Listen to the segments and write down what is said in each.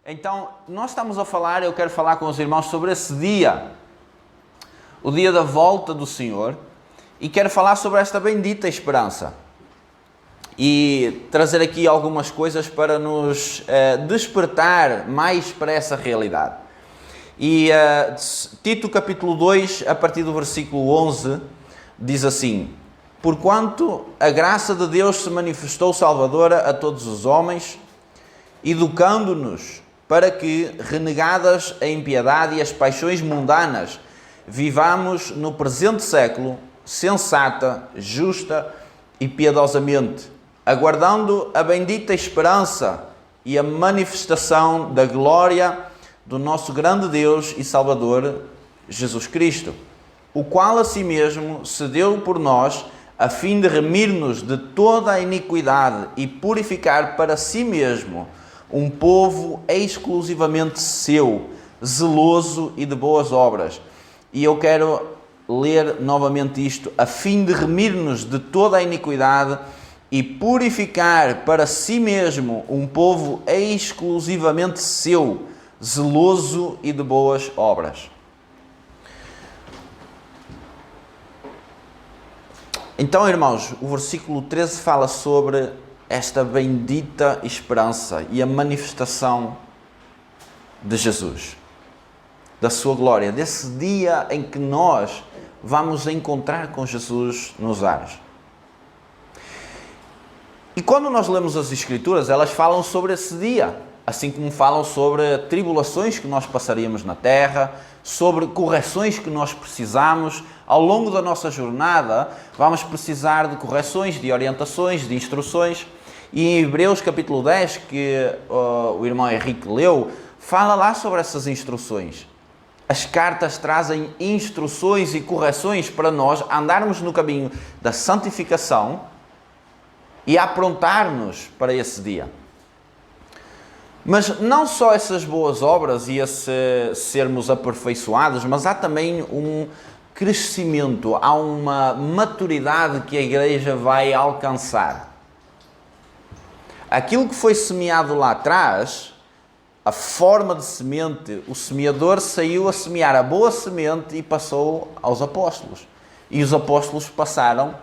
Então, nós estamos a falar, eu quero falar com os irmãos sobre esse dia, o dia da volta do Senhor, e quero falar sobre esta bendita esperança. E trazer aqui algumas coisas para nos despertar mais para essa realidade. E Tito capítulo 2, a partir do versículo 11, diz assim: Porquanto a graça de Deus se manifestou salvadora a todos os homens, educando-nos para que, renegadas a impiedade e as paixões mundanas, vivamos no presente século sensata, justa e piedosamente, aguardando a bendita esperança e a manifestação da glória do nosso grande Deus e Salvador, Jesus Cristo, o qual a si mesmo se deu por nós, a fim de remir-nos de toda a iniquidade e purificar para si mesmo um povo exclusivamente seu, zeloso e de boas obras. E eu quero ler novamente isto: a fim de remir-nos de toda a iniquidade e purificar para si mesmo um povo exclusivamente seu, zeloso e de boas obras. Então, irmãos, o versículo 13 fala sobre esta bendita esperança e a manifestação de Jesus, da sua glória, desse dia em que nós vamos encontrar com Jesus nos ares. E quando nós lemos as Escrituras, elas falam sobre esse dia, assim como falam sobre tribulações que nós passaríamos na terra, sobre correções que nós precisamos. Ao longo da nossa jornada, vamos precisar de correções, de orientações, de instruções. E em Hebreus capítulo 10, que o irmão Henrique leu, fala lá sobre essas instruções. As cartas trazem instruções e correções para nós andarmos no caminho da santificação e aprontar-nos para esse dia. Mas não só essas boas obras e esse sermos aperfeiçoados, mas há também um crescimento, há uma maturidade que a igreja vai alcançar. Aquilo que foi semeado lá atrás, a forma de semente, o semeador saiu a semear a boa semente e passou aos apóstolos. E os apóstolos passaram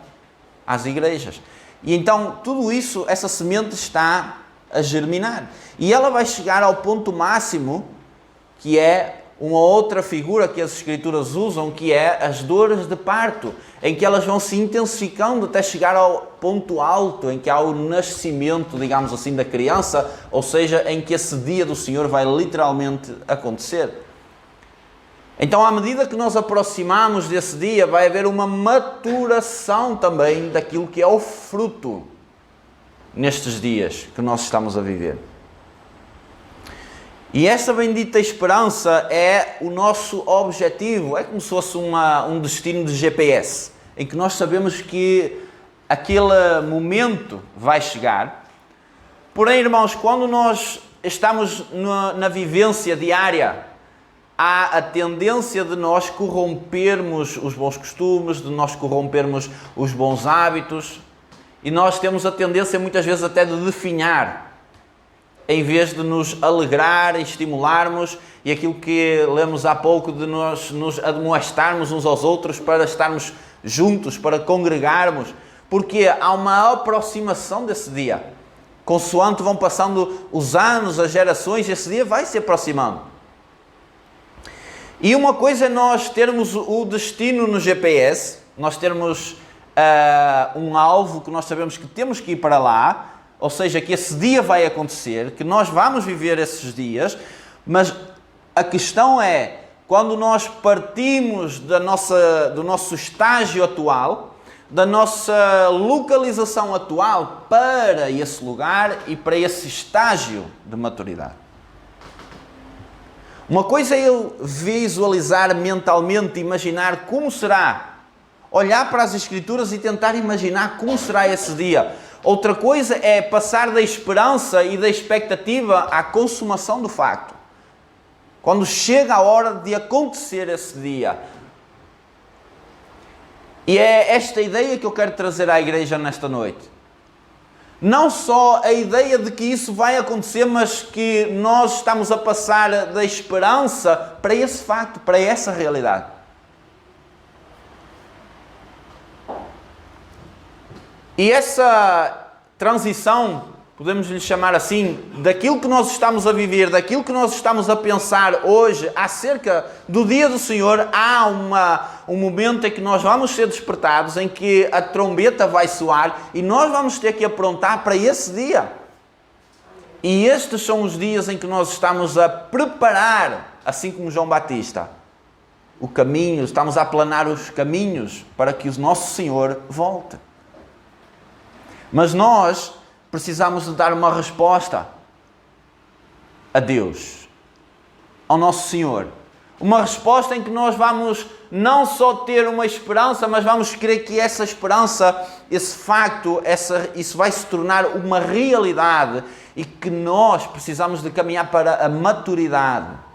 às igrejas. E então tudo isso, essa semente está a germinar. E ela vai chegar ao ponto máximo, que é uma outra figura que as Escrituras usam, que é as dores de parto, em que elas vão se intensificando até chegar ao ponto alto, em que há o nascimento, digamos assim, da criança, ou seja, em que esse dia do Senhor vai literalmente acontecer. Então, à medida que nós aproximamos desse dia, vai haver uma maturação também daquilo que é o fruto nestes dias que nós estamos a viver. E esta bendita esperança é o nosso objetivo, é como se fosse um destino de GPS, em que nós sabemos que aquele momento vai chegar. Porém, irmãos, quando nós estamos na vivência diária, há a tendência de nós corrompermos os bons costumes, de nós corrompermos os bons hábitos, e nós temos a tendência muitas vezes até de definhar, em vez de nos alegrar e estimularmos, e aquilo que lemos há pouco, de nós nos admoestarmos uns aos outros para estarmos juntos, para congregarmos, porque há uma aproximação desse dia. Consoante vão passando os anos, as gerações, esse dia vai se aproximando. E uma coisa é nós termos o destino no GPS, nós termos um alvo que nós sabemos que temos que ir para lá, ou seja, que esse dia vai acontecer, que nós vamos viver esses dias, mas a questão é, quando nós partimos do nosso estágio atual, da nossa localização atual para esse lugar e para esse estágio de maturidade. Uma coisa é eu visualizar mentalmente, imaginar como será, olhar para as Escrituras e tentar imaginar como será esse dia. Outra coisa é passar da esperança e da expectativa à consumação do facto. Quando chega a hora de acontecer esse dia. E é esta ideia que eu quero trazer à igreja nesta noite. Não só a ideia de que isso vai acontecer, mas que nós estamos a passar da esperança para esse facto, para essa realidade. E essa transição, podemos lhe chamar assim, daquilo que nós estamos a viver, daquilo que nós estamos a pensar hoje acerca do dia do Senhor, há um momento em que nós vamos ser despertados, em que a trombeta vai soar e nós vamos ter que aprontar para esse dia. E estes são os dias em que nós estamos a preparar, assim como João Batista, o caminho, estamos a aplanar os caminhos para que o nosso Senhor volte. Mas nós precisamos de dar uma resposta a Deus, ao nosso Senhor. Uma resposta em que nós vamos não só ter uma esperança, mas vamos crer que essa esperança, esse facto, isso vai se tornar uma realidade e que nós precisamos de caminhar para a maturidade.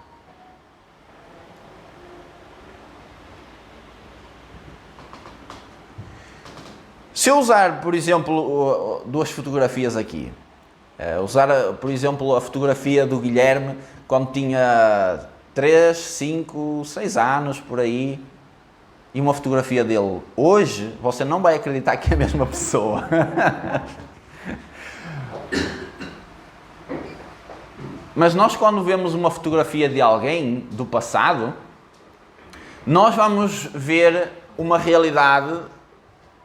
Se eu usar, por exemplo, duas fotografias aqui, usar, por exemplo, a fotografia do Guilherme quando tinha 3, 5, 6 anos, por aí, e uma fotografia dele hoje, você não vai acreditar que é a mesma pessoa. Mas nós, quando vemos uma fotografia de alguém do passado, nós vamos ver uma realidade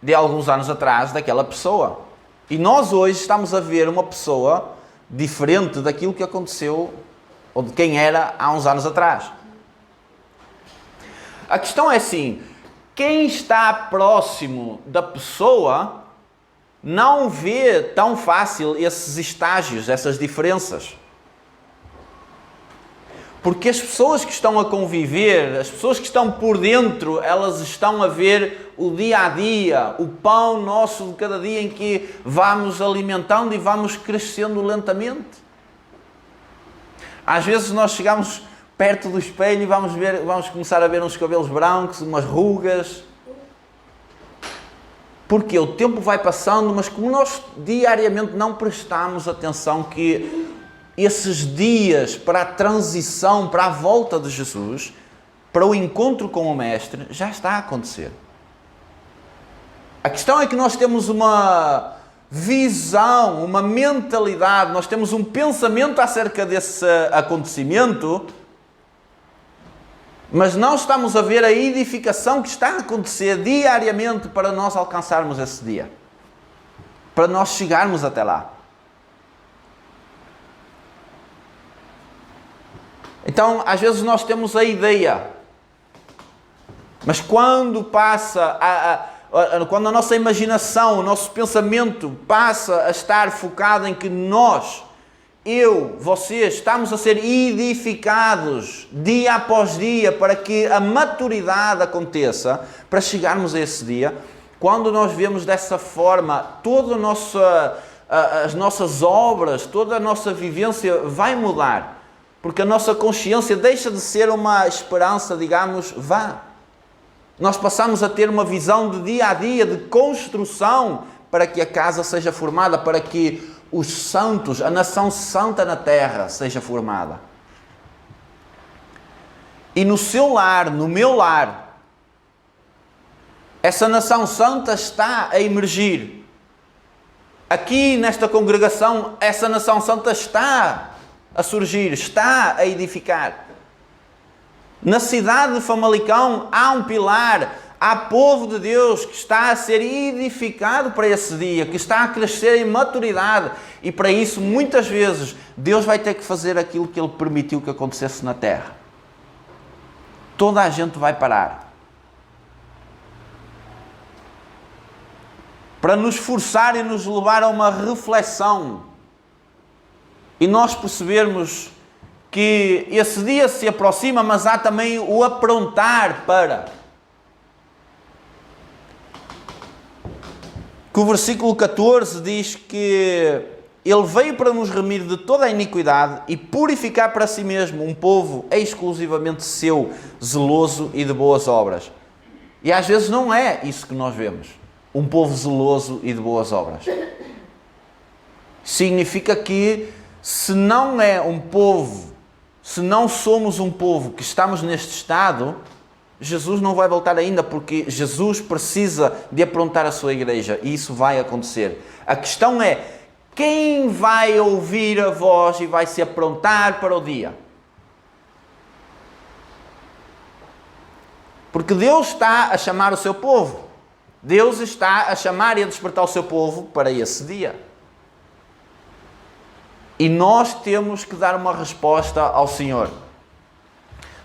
de alguns anos atrás daquela pessoa. E nós hoje estamos a ver uma pessoa diferente daquilo que aconteceu ou de quem era há uns anos atrás. A questão é assim, quem está próximo da pessoa não vê tão fácil esses estágios, essas diferenças. Porque as pessoas que estão a conviver, as pessoas que estão por dentro, elas estão a ver o dia a dia, o pão nosso de cada dia em que vamos alimentando e vamos crescendo lentamente. Às vezes nós chegamos perto do espelho e vamos começar a ver uns cabelos brancos, umas rugas. Porque o tempo vai passando, mas como nós diariamente não prestamos atenção que esses dias para a transição, para a volta de Jesus, para o encontro com o Mestre, já está a acontecer. A questão é que nós temos uma visão, uma mentalidade, nós temos um pensamento acerca desse acontecimento, mas não estamos a ver a edificação que está a acontecer diariamente para nós alcançarmos esse dia, para nós chegarmos até lá. Então, às vezes nós temos a ideia, mas quando quando a nossa imaginação, o nosso pensamento passa a estar focado em que nós, eu, vocês, estamos a ser edificados dia após dia para que a maturidade aconteça, para chegarmos a esse dia, quando nós vemos dessa forma, as nossas obras, toda a nossa vivência vai mudar. Porque a nossa consciência deixa de ser uma esperança, digamos, vã. Nós passamos a ter uma visão de dia a dia, de construção, para que a casa seja formada, para que os santos, a nação santa na terra, seja formada. E no seu lar, no meu lar, essa nação santa está a emergir. Aqui nesta congregação, essa nação santa está a surgir, está a edificar. Na cidade de Famalicão há um pilar, há povo de Deus que está a ser edificado para esse dia, que está a crescer em maturidade, e para isso muitas vezes Deus vai ter que fazer aquilo que Ele permitiu que acontecesse na terra. Toda a gente vai parar para nos forçar e nos levar a uma reflexão. E nós percebermos que esse dia se aproxima, mas há também o aprontar para. Que o versículo 14 diz que Ele veio para nos remir de toda a iniquidade e purificar para si mesmo um povo exclusivamente seu, zeloso e de boas obras. E às vezes não é isso que nós vemos. Um povo zeloso e de boas obras. Significa que se não é um povo, se não somos um povo que estamos neste estado, Jesus não vai voltar ainda, porque Jesus precisa de aprontar a sua igreja e isso vai acontecer. A questão é, quem vai ouvir a voz e vai se aprontar para o dia? Porque Deus está a chamar o seu povo. Deus está a chamar e a despertar o seu povo para esse dia. E nós temos que dar uma resposta ao Senhor,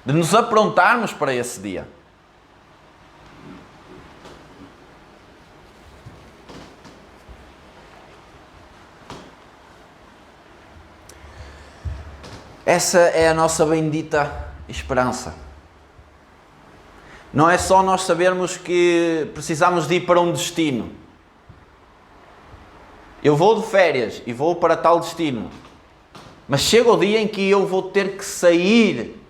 de nos aprontarmos para esse dia. Essa é a nossa bendita esperança. Não é só nós sabermos que precisamos de ir para um destino. Eu vou de férias e vou para tal destino. Mas chega o dia em que eu vou ter que sair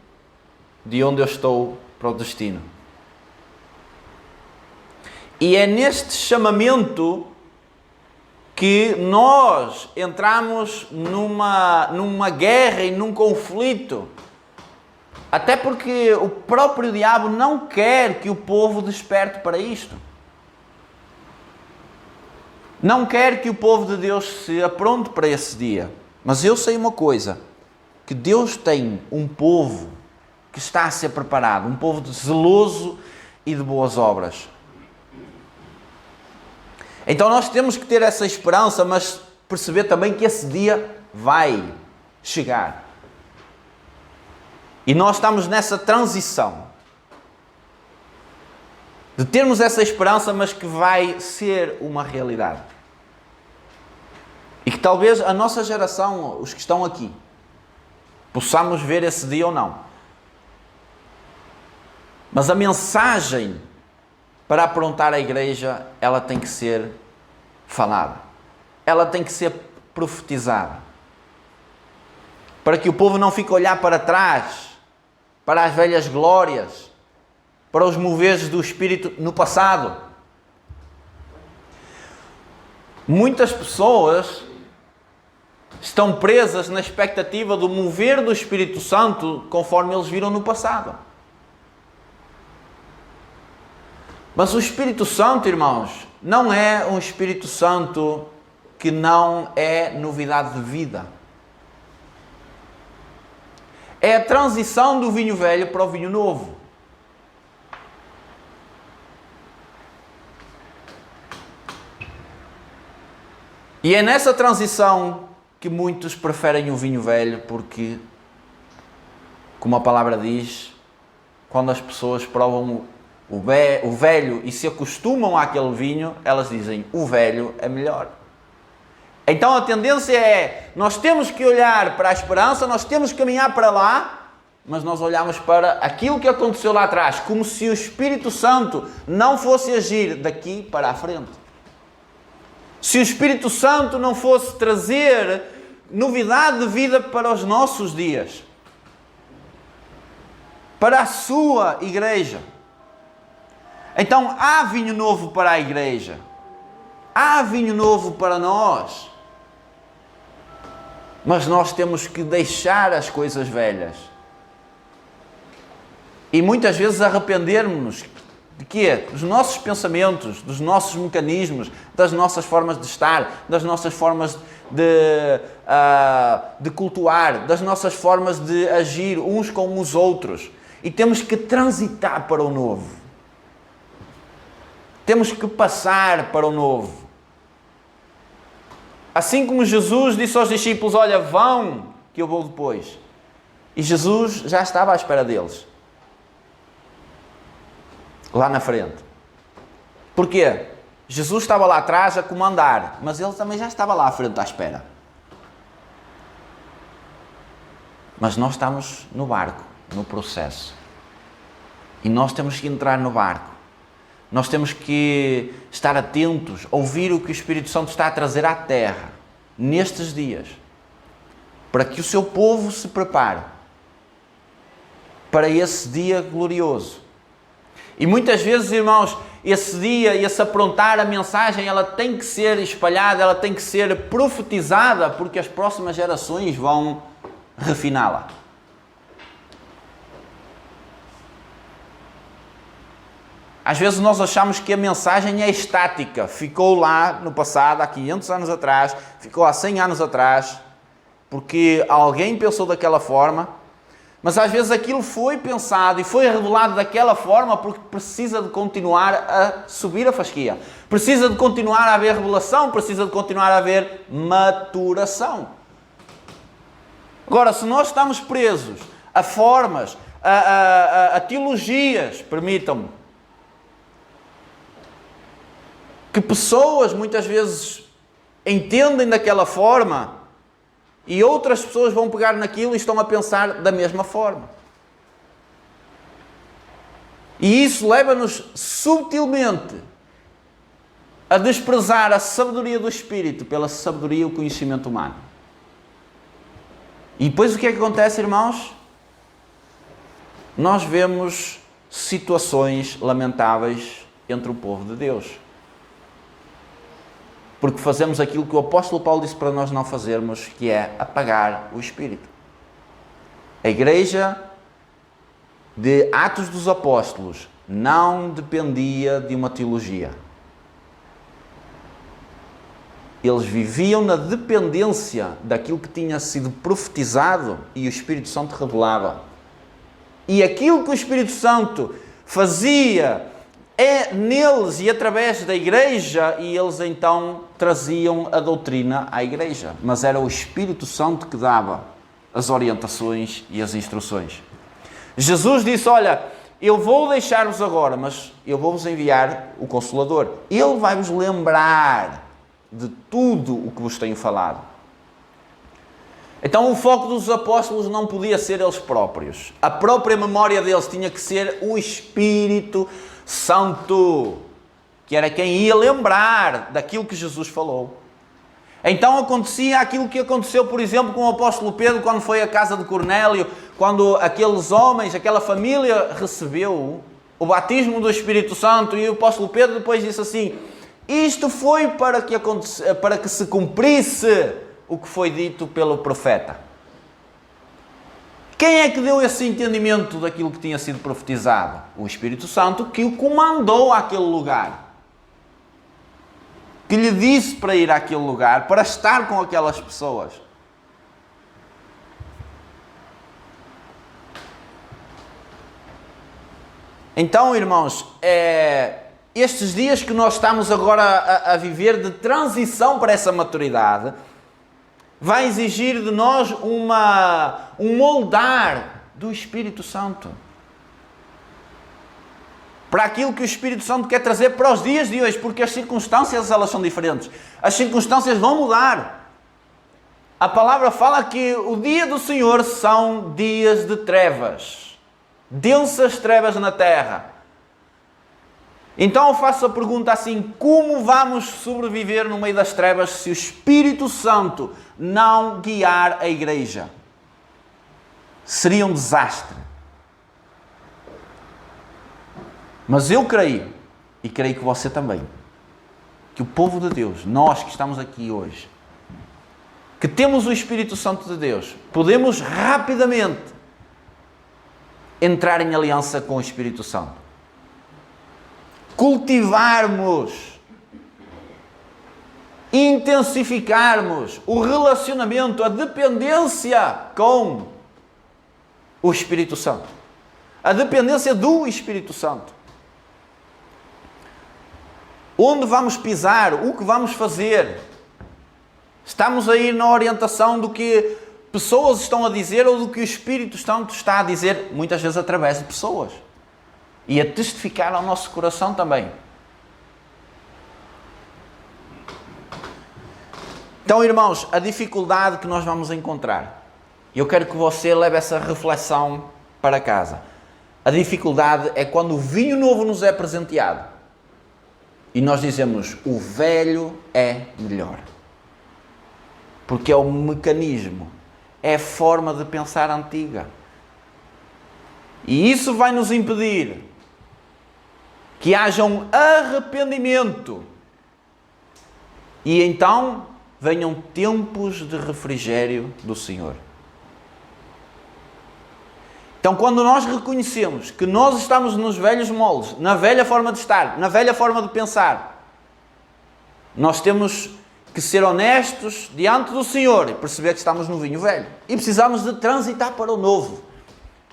de onde eu estou para o destino. E é neste chamamento que nós entramos numa guerra e num conflito. Até porque o próprio diabo não quer que o povo desperte para isto. Não quer que o povo de Deus se apronte para esse dia. Mas eu sei uma coisa, que Deus tem um povo que está a ser preparado, um povo zeloso e de boas obras. Então nós temos que ter essa esperança, mas perceber também que esse dia vai chegar. E nós estamos nessa transição de termos essa esperança, mas que vai ser uma realidade. E que talvez a nossa geração, os que estão aqui, possamos ver esse dia ou não. Mas a mensagem para aprontar a igreja, ela tem que ser falada. Ela tem que ser profetizada. Para que o povo não fique a olhar para trás, para as velhas glórias, para os moveres do Espírito no passado. Muitas pessoas estão presas na expectativa do mover do Espírito Santo conforme eles viram no passado. Mas o Espírito Santo, irmãos, não é um Espírito Santo que não é novidade de vida. É a transição do vinho velho para o vinho novo. E é nessa transição que muitos preferem o vinho velho, porque, como a palavra diz, quando as pessoas provam o velho e se acostumam àquele vinho, elas dizem, o velho é melhor. Então a tendência é, nós temos que olhar para a esperança, nós temos que caminhar para lá, mas nós olhamos para aquilo que aconteceu lá atrás, como se o Espírito Santo não fosse agir daqui para a frente. Se o Espírito Santo não fosse trazer novidade de vida para os nossos dias, para a sua igreja. Então há vinho novo para a igreja, há vinho novo para nós, mas nós temos que deixar as coisas velhas e muitas vezes arrependermos-nos de quê? Dos nossos pensamentos, dos nossos mecanismos, das nossas formas de estar, das nossas formas de cultuar, das nossas formas de agir uns com os outros. E temos que transitar para o novo. Temos que passar para o novo. Assim como Jesus disse aos discípulos, olha, vão, que eu vou depois. E Jesus já estava à espera deles. Lá na frente. Porquê? Jesus estava lá atrás a comandar, mas ele também já estava lá à frente à espera. Mas nós estamos no barco, no processo. E nós temos que entrar no barco. Nós temos que estar atentos, ouvir o que o Espírito Santo está a trazer à terra, nestes dias, para que o seu povo se prepare para esse dia glorioso. E muitas vezes, irmãos, esse dia, esse aprontar, a mensagem, ela tem que ser espalhada, ela tem que ser profetizada, porque as próximas gerações vão refiná-la. Às vezes nós achamos que a mensagem é estática, ficou lá no passado, há 500 anos atrás, ficou há 100 anos atrás, porque alguém pensou daquela forma, mas às vezes aquilo foi pensado e foi revelado daquela forma porque precisa de continuar a subir a fasquia, precisa de continuar a haver revelação, precisa de continuar a haver maturação. Agora, se nós estamos presos a formas, a teologias, permitam-me, que pessoas muitas vezes entendem daquela forma e outras pessoas vão pegar naquilo e estão a pensar da mesma forma. E isso leva-nos subtilmente a desprezar a sabedoria do Espírito pela sabedoria e o conhecimento humano. E depois o que é que acontece, irmãos? Nós vemos situações lamentáveis entre o povo de Deus. Porque fazemos aquilo que o apóstolo Paulo disse para nós não fazermos, que é apagar o Espírito. A igreja de Atos dos Apóstolos não dependia de uma teologia. Eles viviam na dependência daquilo que tinha sido profetizado e o Espírito Santo revelava. E aquilo que o Espírito Santo fazia neles e através da igreja, e eles então traziam a doutrina à igreja. Mas era o Espírito Santo que dava as orientações e as instruções. Jesus disse, olha, eu vou deixar-vos agora, mas eu vou-vos enviar o Consolador. Ele vai-vos lembrar de tudo o que vos tenho falado. Então o foco dos apóstolos não podia ser eles próprios. A própria memória deles tinha que ser o Espírito Santo, que era quem ia lembrar daquilo que Jesus falou. Então acontecia aquilo que aconteceu, por exemplo, com o apóstolo Pedro, quando foi à casa de Cornélio, quando aqueles homens, aquela família recebeu o batismo do Espírito Santo, e o apóstolo Pedro depois disse assim, isto foi para que se cumprisse o que foi dito pelo profeta. Quem é que deu esse entendimento daquilo que tinha sido profetizado? O Espírito Santo, que o comandou àquele lugar. Que lhe disse para ir àquele lugar, para estar com aquelas pessoas. Então, irmãos, estes dias que nós estamos agora a viver de transição para essa maturidade, vai exigir de nós um moldar do Espírito Santo. Para aquilo que o Espírito Santo quer trazer para os dias de hoje, porque as circunstâncias elas são diferentes. As circunstâncias vão mudar. A palavra fala que o dia do Senhor são dias de trevas. Densas trevas na terra. Então eu faço a pergunta assim, como vamos sobreviver no meio das trevas se o Espírito Santo não guiar a igreja? Seria um desastre. Mas eu creio, e creio que você também, que o povo de Deus, nós que estamos aqui hoje, que temos o Espírito Santo de Deus, podemos rapidamente entrar em aliança com o Espírito Santo. Cultivarmos, intensificarmos o relacionamento, a dependência com o Espírito Santo. A dependência do Espírito Santo. Onde vamos pisar? O que vamos fazer? Estamos aí na orientação do que pessoas estão a dizer ou do que o Espírito Santo está a dizer, muitas vezes através de pessoas. E a testificar ao nosso coração também. Então, irmãos, a dificuldade que nós vamos encontrar, eu quero que você leve essa reflexão para casa. A dificuldade é quando o vinho novo nos é presenteado e nós dizemos, o velho é melhor. Porque é o mecanismo, é a forma de pensar antiga. E isso vai nos impedir que haja um arrependimento e então venham tempos de refrigério do Senhor. Então, quando nós reconhecemos que nós estamos nos velhos moldes, na velha forma de estar, na velha forma de pensar, nós temos que ser honestos diante do Senhor e perceber que estamos no vinho velho. E precisamos de transitar para o novo.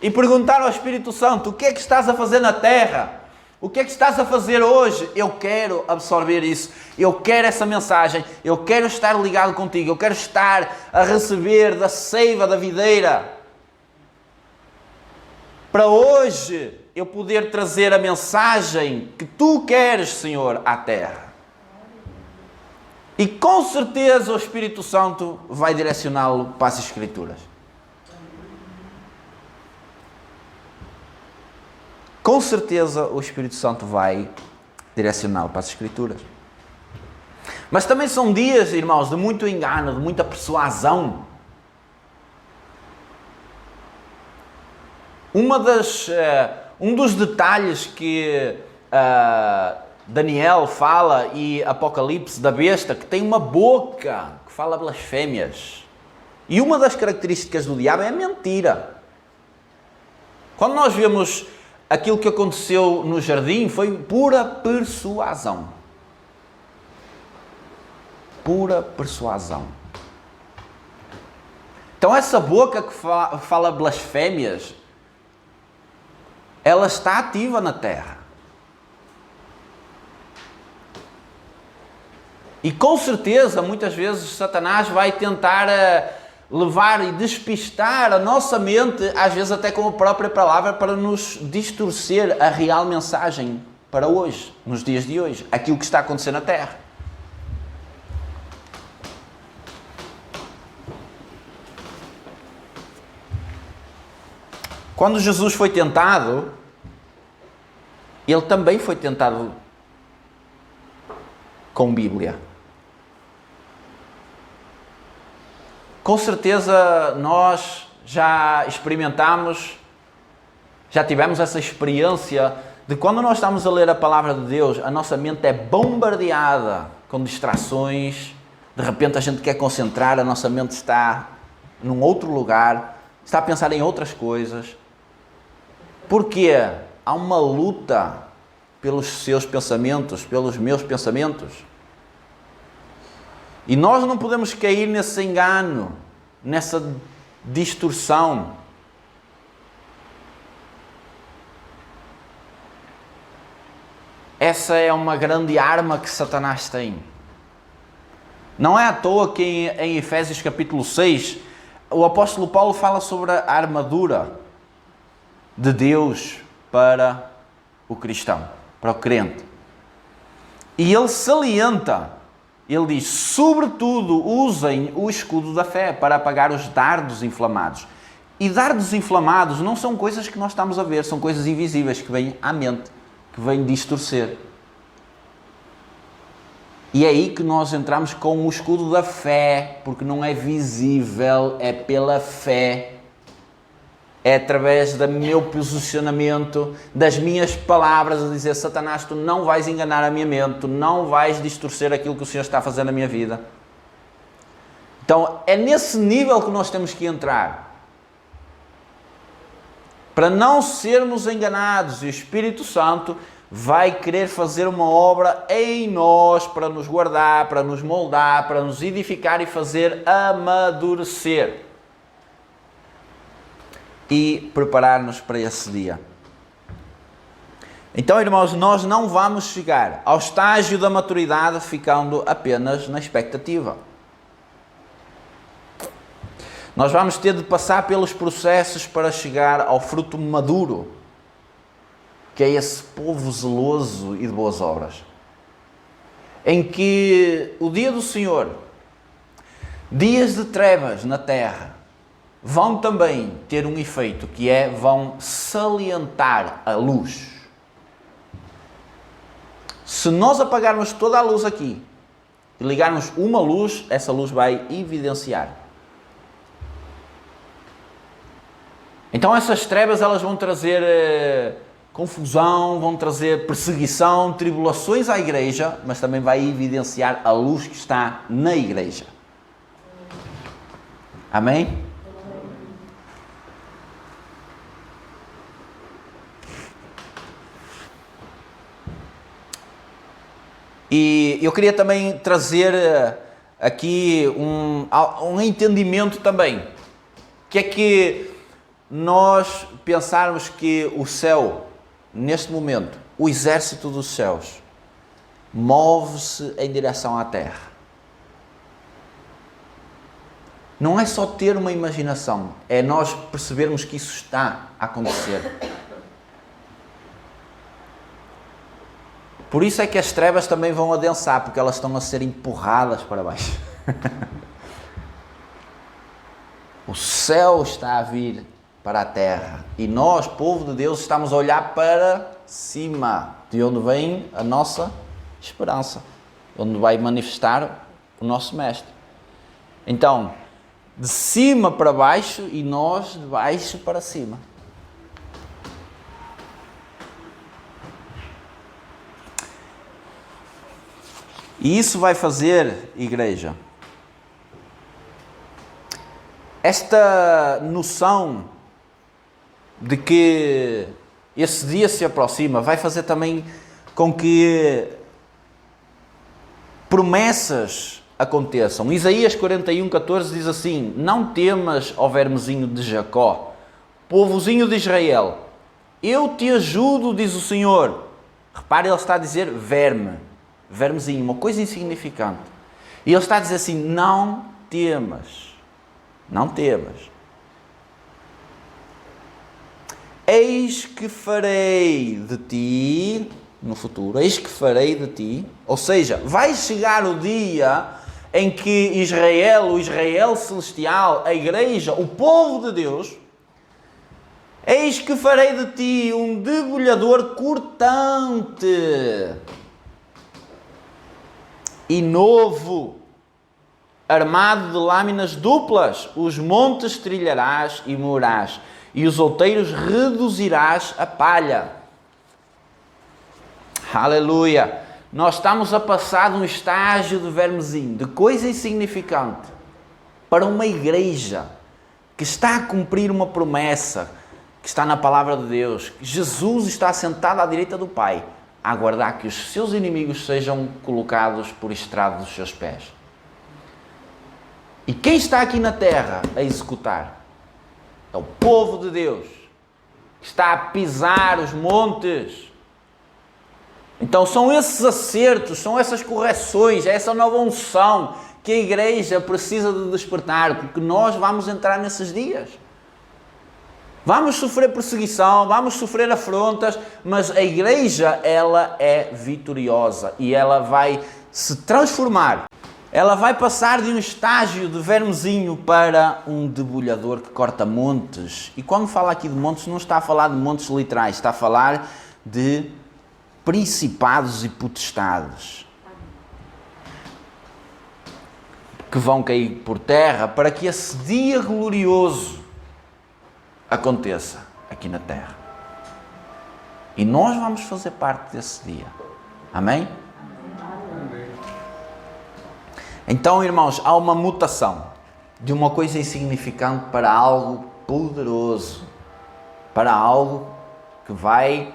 E perguntar ao Espírito Santo, o que é que estás a fazer na terra? O que é que estás a fazer hoje? Eu quero absorver isso. Eu quero essa mensagem. Eu quero estar ligado contigo. Eu quero estar a receber da seiva da videira. Para hoje eu poder trazer a mensagem que tu queres, Senhor, à terra. E com certeza o Espírito Santo vai direcioná-lo para as Escrituras. Com certeza o Espírito Santo vai direcioná-lo para as Escrituras. Mas também são dias, irmãos, de muito engano, de muita persuasão. Um dos detalhes que Daniel fala e Apocalipse da besta, que tem uma boca que fala blasfémias. E uma das características do diabo é a mentira. Quando nós vemos aquilo que aconteceu no jardim, foi pura persuasão. Pura persuasão. Então essa boca que fala blasfémias, ela está ativa na terra. E com certeza, muitas vezes, Satanás vai tentar levar e despistar a nossa mente, às vezes até com a própria palavra, para nos distorcer a real mensagem para hoje, nos dias de hoje, aquilo que está acontecendo na terra. Quando Jesus foi tentado, ele também foi tentado com Bíblia. Com certeza nós já experimentamos, já tivemos essa experiência de quando nós estamos a ler a palavra de Deus, a nossa mente é bombardeada com distrações, de repente a gente quer concentrar, a nossa mente está num outro lugar, está a pensar em outras coisas. Porque há uma luta pelos seus pensamentos, pelos meus pensamentos. E nós não podemos cair nesse engano, nessa distorção. Essa é uma grande arma que Satanás tem. Não é à toa que em Efésios capítulo 6, o apóstolo Paulo fala sobre a armadura de Deus para o cristão, para o crente. E ele salienta, ele diz, sobretudo usem o escudo da fé para apagar os dardos inflamados. E dardos inflamados não são coisas que nós estamos a ver, são coisas invisíveis que vêm à mente, que vêm distorcer. E é aí que nós entramos com o escudo da fé, porque não é visível, é pela fé. É através do meu posicionamento, das minhas palavras, a dizer, Satanás, tu não vais enganar a minha mente, tu não vais distorcer aquilo que o Senhor está a fazer na minha vida. Então, é nesse nível que nós temos que entrar. Para não sermos enganados, e o Espírito Santo vai querer fazer uma obra em nós, para nos guardar, para nos moldar, para nos edificar e fazer amadurecer. E preparar-nos para esse dia. Então, irmãos, nós não vamos chegar ao estágio da maturidade ficando apenas na expectativa. Nós vamos ter de passar pelos processos para chegar ao fruto maduro, que é esse povo zeloso e de boas obras. Em que o dia do Senhor, dias de trevas na terra, vão também ter um efeito, que é, vão salientar a luz. Se nós apagarmos toda a luz aqui e ligarmos uma luz, essa luz vai evidenciar. Então essas trevas, elas vão trazer confusão, vão trazer perseguição, tribulações à igreja, mas também vai evidenciar a luz que está na igreja. Amém? E eu queria também trazer aqui um entendimento também, que é que nós pensarmos que o céu, neste momento, o exército dos céus, move-se em direção à terra. Não é só ter uma imaginação, é nós percebermos que isso está a acontecer. Por isso é que as trevas também vão adensar, porque elas estão a ser empurradas para baixo. O céu está a vir para a terra. E nós, povo de Deus, estamos a olhar para cima, de onde vem a nossa esperança, onde vai manifestar o nosso Mestre. Então, de cima para baixo e nós de baixo para cima. E isso vai fazer, igreja, esta noção de que esse dia se aproxima, vai fazer também com que promessas aconteçam. Isaías 41:14 diz assim: não temas, ó vermezinho de Jacó, povozinho de Israel, eu te ajudo, diz o Senhor. Repare, ele está a dizer verme. Vermezinho, uma coisa insignificante. E ele está a dizer assim: não temas. Não temas. Eis que farei de ti, no futuro, eis que farei de ti, ou seja, vai chegar o dia em que Israel, o Israel celestial, a igreja, o povo de Deus, eis que farei de ti um debulhador cortante e novo, armado de lâminas duplas, os montes trilharás e moarás, e os outeiros reduzirás a palha. Aleluia! Nós estamos a passar de um estágio de vermezinho, de coisa insignificante, para uma igreja que está a cumprir uma promessa, que está na palavra de Deus. Jesus está sentado à direita do Pai, a aguardar que os seus inimigos sejam colocados por estrado dos seus pés. E quem está aqui na terra a executar? É o povo de Deus, que está a pisar os montes. Então são esses acertos, são essas correções, é essa nova unção que a igreja precisa de despertar, porque nós vamos entrar nesses dias. Vamos sofrer perseguição, vamos sofrer afrontas, mas a igreja, ela é vitoriosa e ela vai se transformar. Ela vai passar de um estágio de vermezinho para um debulhador que corta montes. E quando fala aqui de montes, não está a falar de montes literais, está a falar de principados e potestades que vão cair por terra para que esse dia glorioso aconteça aqui na terra. E nós vamos fazer parte desse dia. Amém? Então, irmãos, há uma mutação de uma coisa insignificante para algo poderoso, para algo que vai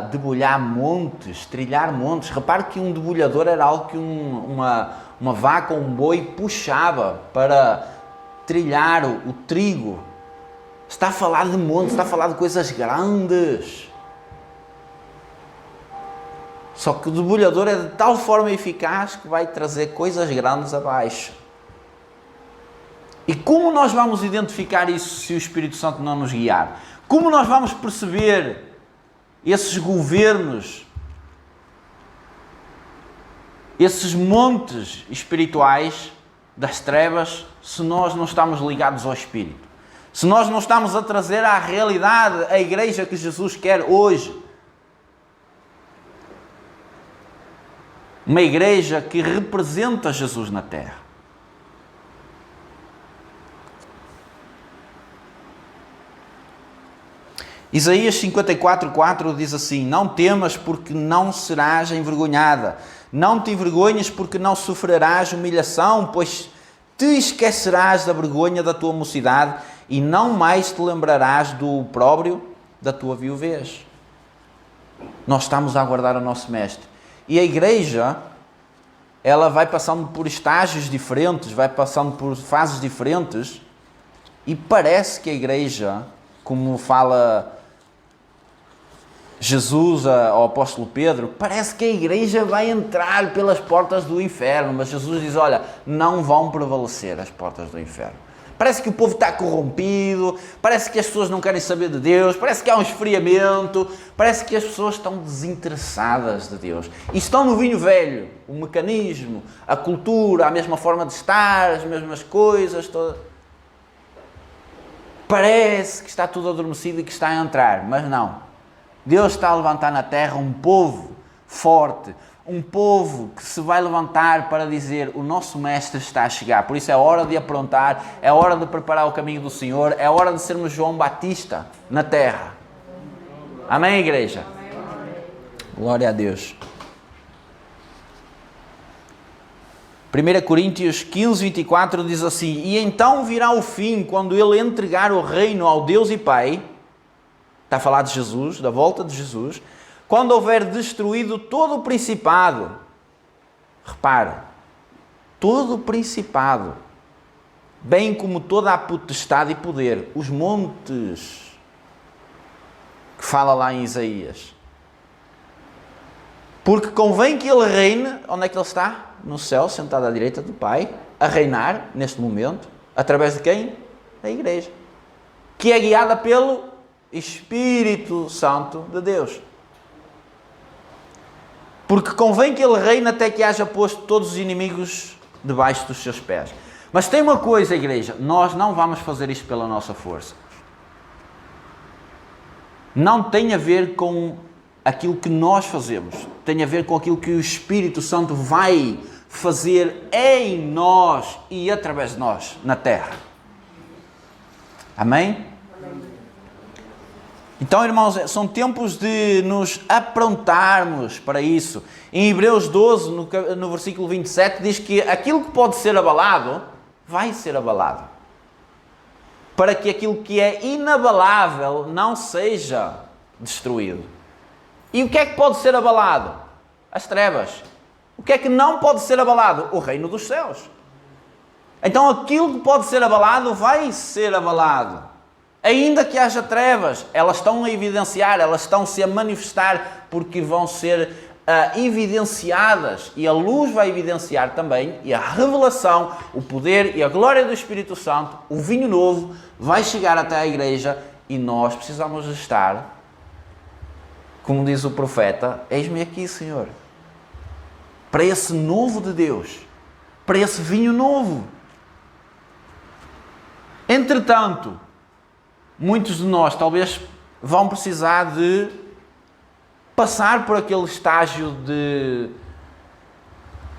debulhar montes, trilhar montes. Repare que um debulhador era algo que uma vaca ou um boi puxava para trilhar o trigo. Está a falar de montes, está a falar de coisas grandes. Só que o debulhador é de tal forma eficaz que vai trazer coisas grandes abaixo. E como nós vamos identificar isso se o Espírito Santo não nos guiar? Como nós vamos perceber esses governos, esses montes espirituais das trevas, se nós não estamos ligados ao Espírito? Se nós não estamos a trazer à realidade a igreja que Jesus quer hoje? Uma igreja que representa Jesus na terra. Isaías 54:4 diz assim: não temas, porque não serás envergonhada. Não te envergonhes, porque não sofrerás humilhação, pois te esquecerás da vergonha da tua mocidade e não mais te lembrarás do opróbrio da tua viuvez. Nós estamos a aguardar o nosso Mestre. E a igreja, ela vai passando por estágios diferentes, vai passando por fases diferentes, e parece que a igreja, como fala Jesus ao apóstolo Pedro, parece que a igreja vai entrar pelas portas do inferno, mas Jesus diz, olha, não vão prevalecer as portas do inferno. Parece que o povo está corrompido, parece que as pessoas não querem saber de Deus, parece que há um esfriamento, parece que as pessoas estão desinteressadas de Deus. E estão no vinho velho, o mecanismo, a cultura, a mesma forma de estar, as mesmas coisas, todas. Parece que está tudo adormecido e que está a entrar, mas não. Deus está a levantar na terra um povo forte, um povo que se vai levantar para dizer, o nosso Mestre está a chegar. Por isso é hora de aprontar, é hora de preparar o caminho do Senhor, é hora de sermos João Batista na terra. Amém, igreja? Glória a Deus. 1 Coríntios 15:24 diz assim: e então virá o fim, quando ele entregar o reino ao Deus e Pai. Está a falar de Jesus, da volta de Jesus. Quando houver destruído todo o principado. Repare, todo o principado, bem como toda a potestade e poder, os montes, que fala lá em Isaías. Porque convém que ele reine, onde é que ele está? No céu, sentado à direita do Pai, a reinar, neste momento, através de quem? Da igreja. Que é guiada pelo Espírito Santo de Deus. Porque convém que ele reine até que haja posto todos os inimigos debaixo dos seus pés. Mas tem uma coisa, igreja, nós não vamos fazer isto pela nossa força. Não tem a ver com aquilo que nós fazemos. Tem a ver com aquilo que o Espírito Santo vai fazer em nós e através de nós, na terra. Amém? Então, irmãos, são tempos de nos aprontarmos para isso. Em Hebreus 12, no versículo 27, diz que aquilo que pode ser abalado, vai ser abalado. Para que aquilo que é inabalável não seja destruído. E o que é que pode ser abalado? As trevas. O que é que não pode ser abalado? O reino dos céus. Então, aquilo que pode ser abalado, vai ser abalado. Ainda que haja trevas, elas estão a evidenciar, elas estão-se a manifestar, porque vão ser evidenciadas, e a luz vai evidenciar também, e a revelação, o poder e a glória do Espírito Santo, o vinho novo, vai chegar até a igreja, e nós precisamos estar, como diz o profeta, eis-me aqui, Senhor, para esse novo de Deus, para esse vinho novo. Entretanto, muitos de nós talvez vão precisar de passar por aquele estágio de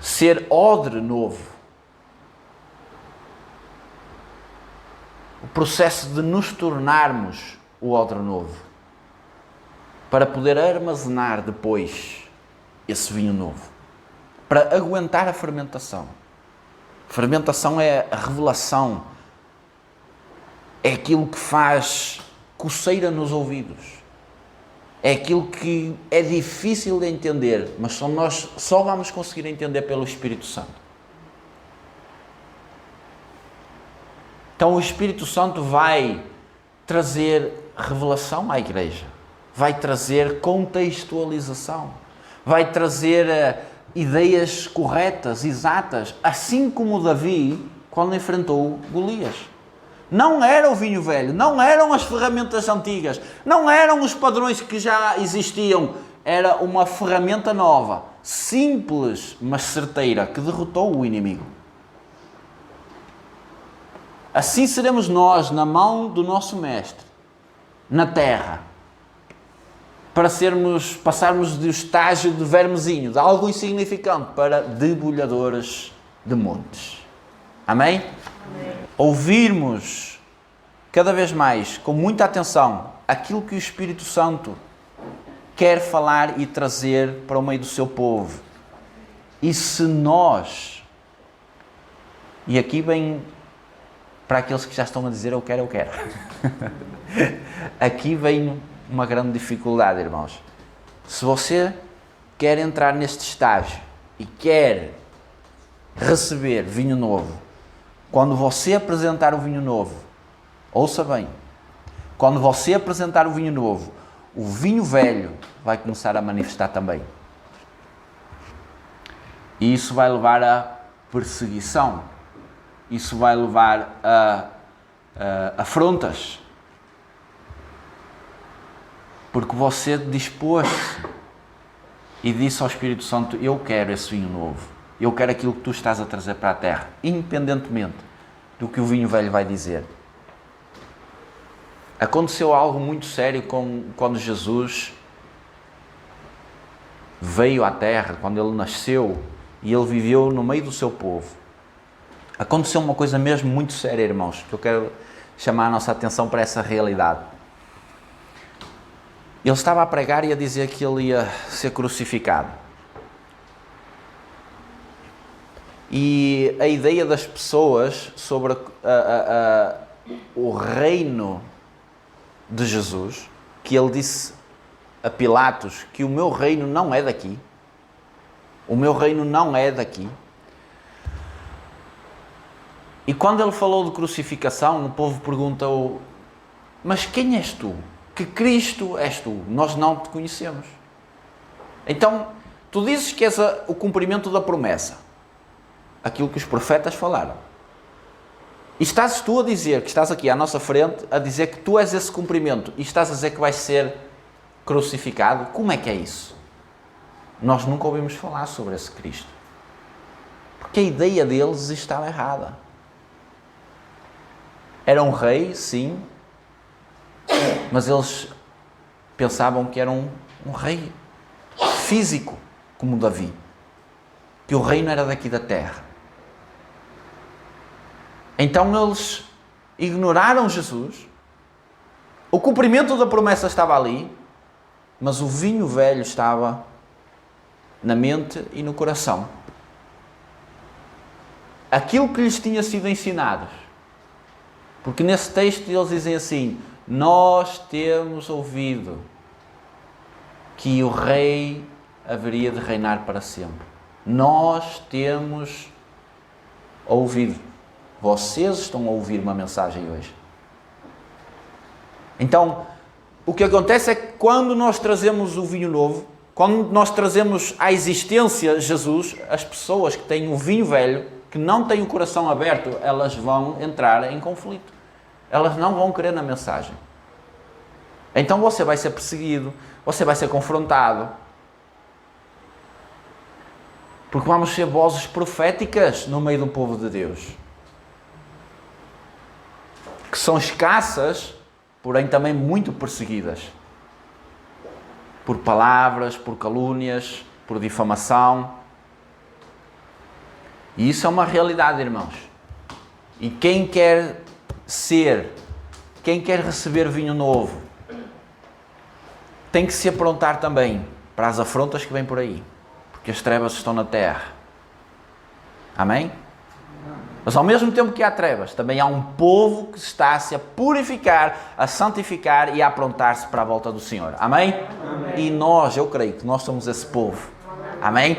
ser odre novo. O processo de nos tornarmos o odre novo. Para poder armazenar depois esse vinho novo. Para aguentar a fermentação. A fermentação é a revelação. É aquilo que faz coceira nos ouvidos. É aquilo que é difícil de entender, mas nós só vamos conseguir entender pelo Espírito Santo. Então o Espírito Santo vai trazer revelação à igreja. Vai trazer contextualização. Vai trazer ideias corretas, exatas. Assim como Davi, quando enfrentou Golias. Não era o vinho velho, não eram as ferramentas antigas, não eram os padrões que já existiam. Era uma ferramenta nova, simples, mas certeira, que derrotou o inimigo. Assim seremos nós, na mão do nosso Mestre, na terra, para passarmos do estágio de vermezinho, de algo insignificante, para debulhadores de montes. Amém? Ouvirmos cada vez mais, com muita atenção, aquilo que o Espírito Santo quer falar e trazer para o meio do seu povo. E se nós, e aqui vem para aqueles que já estão a dizer eu quero, aqui vem uma grande dificuldade, irmãos. Se você quer entrar neste estágio e quer receber vinho novo, quando você apresentar o vinho novo, ouça bem, quando você apresentar o vinho novo, o vinho velho vai começar a manifestar também. E isso vai levar a perseguição. Isso vai levar a afrontas. Porque você dispôs e disse ao Espírito Santo, eu quero esse vinho novo. Eu quero aquilo que tu estás a trazer para a terra, independentemente do que o vinho velho vai dizer. Aconteceu algo muito sério quando Jesus veio à terra, quando ele nasceu e ele viveu no meio do seu povo. Aconteceu uma coisa mesmo muito séria, irmãos, que eu quero chamar a nossa atenção para essa realidade. Ele estava a pregar e a dizer que ele ia ser crucificado. E a ideia das pessoas sobre o reino de Jesus, que ele disse a Pilatos que o meu reino não é daqui. O meu reino não é daqui. E quando ele falou de crucificação, o povo perguntou, mas quem és tu? Que Cristo és tu? Nós não te conhecemos. Então, tu dizes que és o cumprimento da promessa. Aquilo que os profetas falaram. E estás tu a dizer, que estás aqui à nossa frente, a dizer que tu és esse cumprimento. E estás a dizer que vais ser crucificado. Como é que é isso? Nós nunca ouvimos falar sobre esse Cristo. Porque a ideia deles estava errada. Era um rei, sim, mas eles pensavam que era um rei físico, como Davi. Que o reino era daqui da terra. Então eles ignoraram Jesus. O cumprimento da promessa estava ali, mas o vinho velho estava na mente e no coração. Aquilo que lhes tinha sido ensinado. Porque nesse texto eles dizem assim, nós temos ouvido que o rei haveria de reinar para sempre. Nós temos ouvido. Vocês estão a ouvir uma mensagem hoje. Então, o que acontece é que quando nós trazemos o vinho novo, quando nós trazemos à existência Jesus, as pessoas que têm o vinho velho, que não têm o coração aberto, elas vão entrar em conflito. Elas não vão crer na mensagem. Então você vai ser perseguido, você vai ser confrontado. Porque vamos ser vozes proféticas no meio do povo de Deus. Que são escassas, porém também muito perseguidas. Por palavras, por calúnias, por difamação. E isso é uma realidade, irmãos. E quem quer receber vinho novo, tem que se aprontar também para as afrontas que vêm por aí. Porque as trevas estão na terra. Amém? Mas ao mesmo tempo que há trevas, também há um povo que está-se a purificar, a santificar e a aprontar-se para a volta do Senhor. Amém? Amém? E nós, eu creio que nós somos esse povo. Amém?